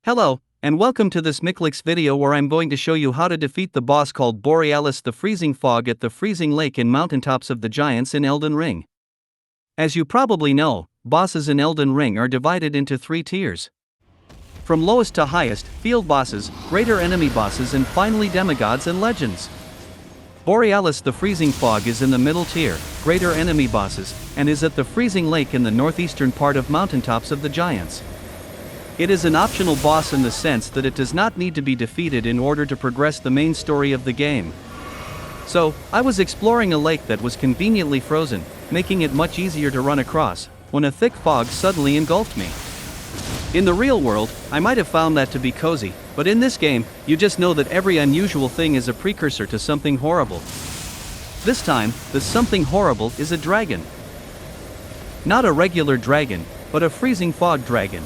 Hello, and welcome to this Miklix video where I'm going to show you how to defeat the boss called Borealis the Freezing Fog at the Freezing Lake in Mountaintops of the Giants in Elden Ring. As you probably know, bosses in Elden Ring are divided into 3 tiers. From lowest to highest, field bosses, greater enemy bosses, and finally demigods and legends. Borealis the Freezing Fog is in the middle tier, greater enemy bosses, and is at the Freezing Lake in the northeastern part of Mountaintops of the Giants. It is an optional boss in the sense that it does not need to be defeated in order to progress the main story of the game. So, I was exploring a lake that was conveniently frozen, making it much easier to run across, when a thick fog suddenly engulfed me. In the real world, I might have found that to be cozy, but in this game, you just know that every unusual thing is a precursor to something horrible. This time, the something horrible is a dragon. Not a regular dragon, but a freezing fog dragon.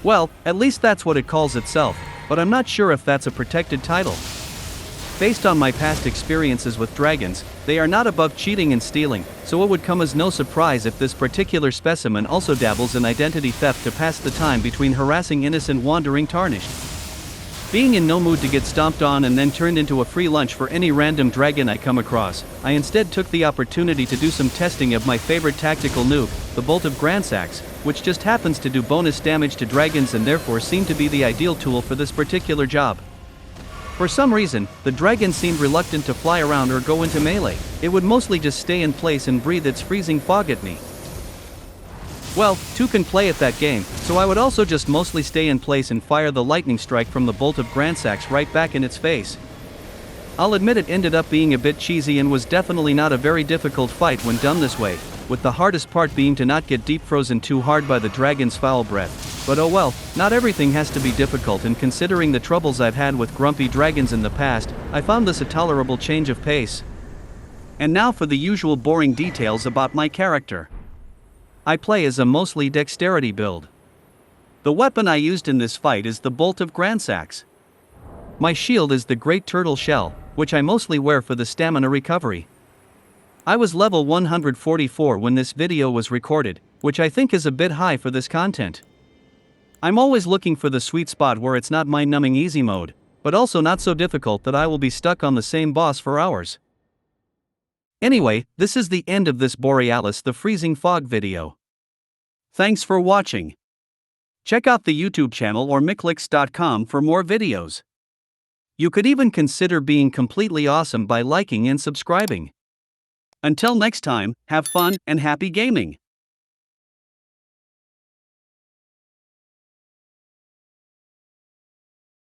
Well, at least that's what it calls itself, but I'm not sure if that's a protected title. Based on my past experiences with dragons, they are not above cheating and stealing, so it would come as no surprise if this particular specimen also dabbles in identity theft to pass the time between harassing innocent wandering tarnished. Being in no mood to get stomped on and then turned into a free lunch for any random dragon I come across, I instead took the opportunity to do some testing of my favorite tactical nuke, the Bolt of Gransax, which just happens to do bonus damage to dragons and therefore seemed to be the ideal tool for this particular job. For some reason, the dragon seemed reluctant to fly around or go into melee. It would mostly just stay in place and breathe its freezing fog at me. Well, 2 can play at that game, so I would also just mostly stay in place and fire the lightning strike from the Bolt of Gransax right back in its face. I'll admit it ended up being a bit cheesy and was definitely not a very difficult fight when done this way, with the hardest part being to not get deep frozen too hard by the dragon's foul breath. But oh well, not everything has to be difficult, and considering the troubles I've had with grumpy dragons in the past, I found this a tolerable change of pace. And now for the usual boring details about my character. I play as a mostly dexterity build. The weapon I used in this fight is the Bolt of Gransax. My shield is the Great Turtle Shell, which I mostly wear for the stamina recovery. I was level 144 when this video was recorded, which I think is a bit high for this content. I'm always looking for the sweet spot where it's not mind-numbing easy mode, but also not so difficult that I will be stuck on the same boss for hours. Anyway, this is the end of this Borealis the Freezing Fog video. Thanks for watching. Check out the YouTube channel or Miklix.com for more videos. You could even consider being completely awesome by liking and subscribing. Until next time, have fun and happy gaming!